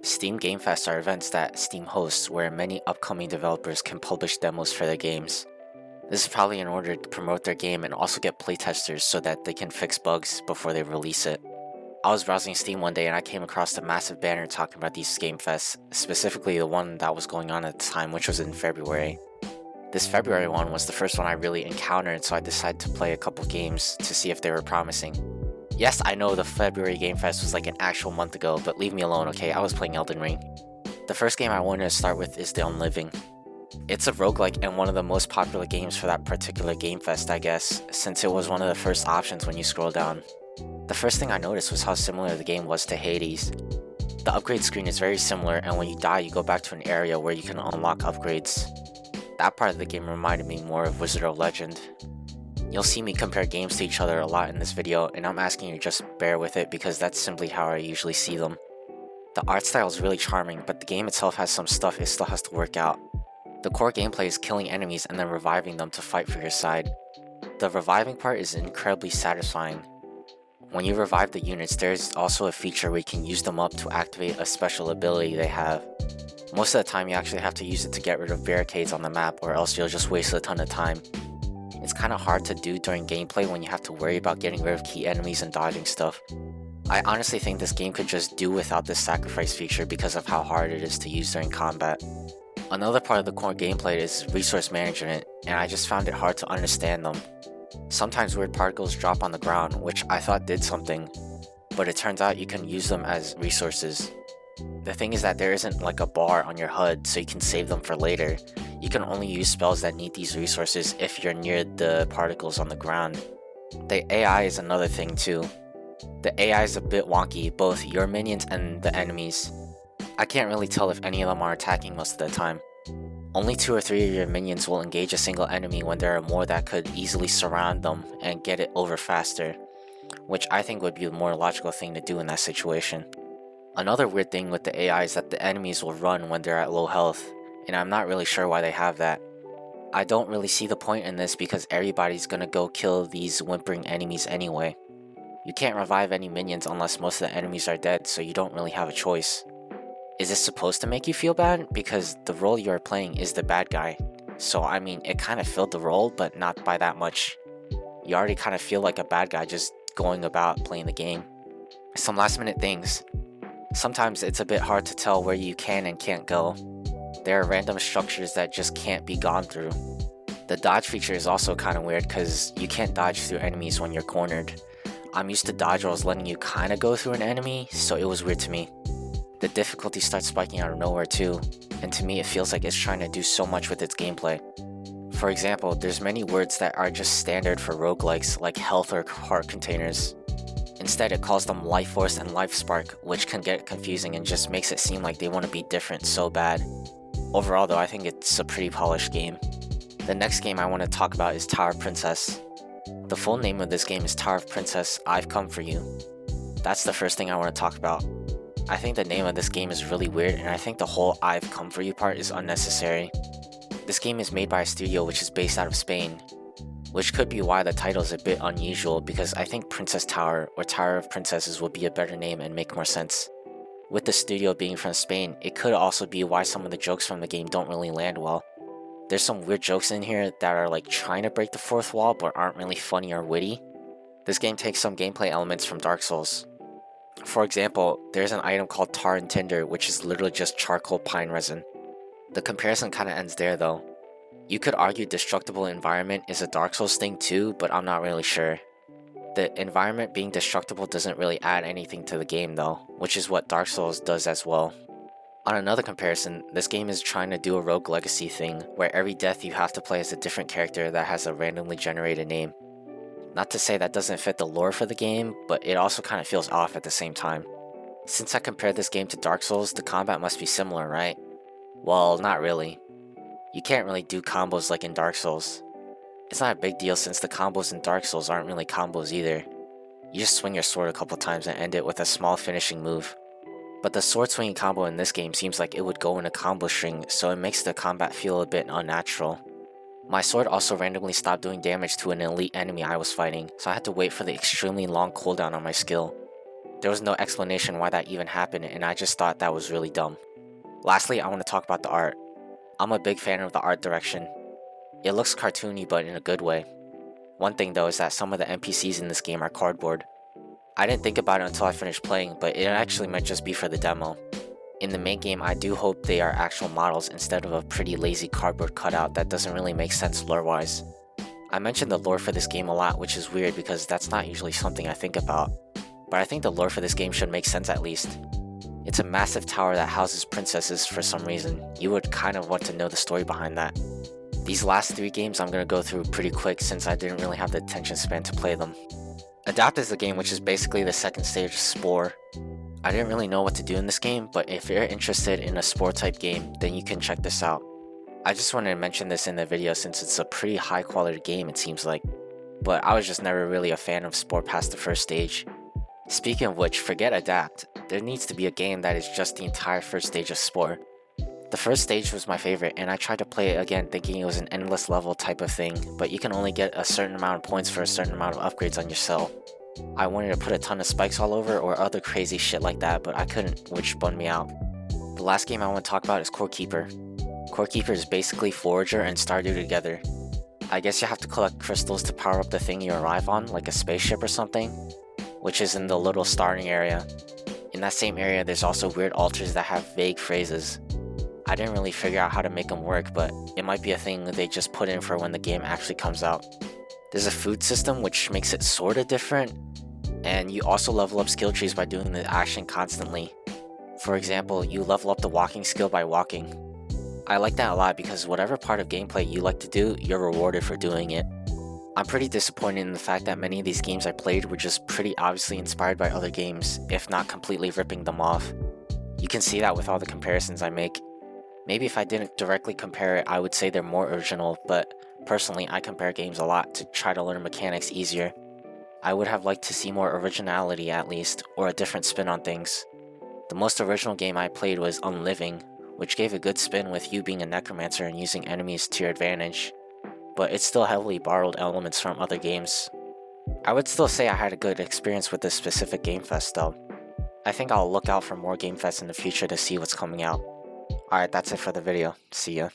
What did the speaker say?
Steam Game Fest are events that Steam hosts where many upcoming developers can publish demos for their games. This is probably in order to promote their game and also get playtesters so that they can fix bugs before they release it. I was browsing Steam one day and I came across a massive banner talking about these Game Fests, specifically the one that was going on at the time, which was in February. This February one was the first one I really encountered, so I decided to play a couple games to see if they were promising. Yes, I know the February Game Fest was like an actual month ago, but leave me alone, okay? I was playing Elden Ring. The first game I wanted to start with is The Unliving. It's a roguelike and one of the most popular games for that particular Game Fest, I guess, since it was one of the first options when you scroll down. The first thing I noticed was how similar the game was to Hades. The upgrade screen is very similar, and when you die you go back to an area where you can unlock upgrades. That part of the game reminded me more of Wizard of Legend. You'll see me compare games to each other a lot in this video, and I'm asking you to just bear with it because that's simply how I usually see them. The art style is really charming, but the game itself has some stuff it still has to work out. The core gameplay is killing enemies and then reviving them to fight for your side. The reviving part is incredibly satisfying. When you revive the units, there's also a feature where you can use them up to activate a special ability they have. Most of the time you actually have to use it to get rid of barricades on the map, or else you'll just waste a ton of time. It's kinda hard to do during gameplay when you have to worry about getting rid of key enemies and dodging stuff. I honestly think this game could just do without this sacrifice feature because of how hard it is to use during combat. Another part of the core gameplay is resource management, and I just found it hard to understand them. Sometimes weird particles drop on the ground, which I thought did something, but it turns out you can use them as resources. The thing is that there isn't like a bar on your HUD so you can save them for later. You can only use spells that need these resources if you're near the particles on the ground. The AI is another thing too. The AI is a bit wonky, both your minions and the enemies. I can't really tell if any of them are attacking most of the time. Only 2 or 3 of your minions will engage a single enemy when there are more that could easily surround them and get it over faster, which I think would be the more logical thing to do in that situation. Another weird thing with the AI is that the enemies will run when they're at low health, and I'm not really sure why they have that. I don't really see the point in this because everybody's gonna go kill these whimpering enemies anyway. You can't revive any minions unless most of the enemies are dead, so you don't really have a choice. Is this supposed to make you feel bad? Because the role you are playing is the bad guy. So I mean, it kind of filled the role, but not by that much. You already kind of feel like a bad guy just going about playing the game. Some last minute things. Sometimes it's a bit hard to tell where you can and can't go. There are random structures that just can't be gone through. The dodge feature is also kind of weird because you can't dodge through enemies when you're cornered. I'm used to dodge rolls letting you kind of go through an enemy, so it was weird to me. The difficulty starts spiking out of nowhere too, and to me it feels like it's trying to do so much with its gameplay. For example, there's many words that are just standard for roguelikes like health or heart containers. Instead it calls them life force and life spark, which can get confusing and just makes it seem like they want to be different so bad. Overall though, I think it's a pretty polished game. The next game I want to talk about is Tower of Princess. The full name of this game is Tower of Princess, I've Come For You. That's the first thing I want to talk about. I think the name of this game is really weird, and I think the whole I've come for you part is unnecessary. This game is made by a studio which is based out of Spain, which could be why the title is a bit unusual because I think Princess Tower or Tower of Princesses would be a better name and make more sense. With the studio being from Spain, it could also be why some of the jokes from the game don't really land well. There's some weird jokes in here that are like trying to break the fourth wall but aren't really funny or witty. This game takes some gameplay elements from Dark Souls. For example, there's an item called tar and tinder, which is literally just charcoal pine resin. The comparison kinda ends there though. You could argue destructible environment is a Dark Souls thing too, but I'm not really sure. The environment being destructible doesn't really add anything to the game though, which is what Dark Souls does as well. On another comparison, this game is trying to do a rogue legacy thing, where every death you have to play as a different character that has a randomly generated name. Not to say that doesn't fit the lore for the game, but it also kind of feels off at the same time. Since I compared this game to Dark Souls, the combat must be similar, right? Well, not really. You can't really do combos like in Dark Souls. It's not a big deal since the combos in Dark Souls aren't really combos either. You just swing your sword a couple times and end it with a small finishing move. But the sword swinging combo in this game seems like it would go in a combo string, so it makes the combat feel a bit unnatural. My sword also randomly stopped doing damage to an elite enemy I was fighting, so I had to wait for the extremely long cooldown on my skill. There was no explanation why that even happened, and I just thought that was really dumb. Lastly, I want to talk about the art. I'm a big fan of the art direction. It looks cartoony, but in a good way. One thing though is that some of the NPCs in this game are cardboard. I didn't think about it until I finished playing, but it actually might just be for the demo. In the main game, I do hope they are actual models instead of a pretty lazy cardboard cutout that doesn't really make sense lore-wise. I mentioned the lore for this game a lot, which is weird because that's not usually something I think about. But I think the lore for this game should make sense at least. It's a massive tower that houses princesses for some reason. You would kind of want to know the story behind that. These last 3 games I'm going to go through pretty quick since I didn't really have the attention span to play them. Adapt is the game, which is basically the second stage of Spore. I didn't really know what to do in this game, but if you're interested in a Spore type game, then you can check this out. I just wanted to mention this in the video since it's a pretty high quality game it seems like, but I was just never really a fan of Spore past the first stage. Speaking of which, forget Adapt, there needs to be a game that is just the entire first stage of Spore. The first stage was my favorite, and I tried to play it again thinking it was an endless level type of thing, but you can only get a certain amount of points for a certain amount of upgrades on your cell. I wanted to put a ton of spikes all over or other crazy shit like that, but I couldn't, which bummed me out. The last game I want to talk about is Core Keeper. Core Keeper is basically Forager and Stardew together. I guess you have to collect crystals to power up the thing you arrive on, like a spaceship or something, which is in the little starting area. In that same area, there's also weird altars that have vague phrases. I didn't really figure out how to make them work, but it might be a thing they just put in for when the game actually comes out. There's a food system which makes it sorta different, and you also level up skill trees by doing the action constantly. For example, you level up the walking skill by walking. I like that a lot because whatever part of gameplay you like to do, you're rewarded for doing it. I'm pretty disappointed in the fact that many of these games I played were just pretty obviously inspired by other games, if not completely ripping them off. You can see that with all the comparisons I make. Maybe if I didn't directly compare it, I would say they're more original, but personally I compare games a lot to try to learn mechanics easier. I would have liked to see more originality at least, or a different spin on things. The most original game I played was Unliving, which gave a good spin with you being a necromancer and using enemies to your advantage, but it still heavily borrowed elements from other games. I would still say I had a good experience with this specific Game Fest though. I think I'll look out for more Game Fests in the future to see what's coming out. Alright, that's it for the video. See ya.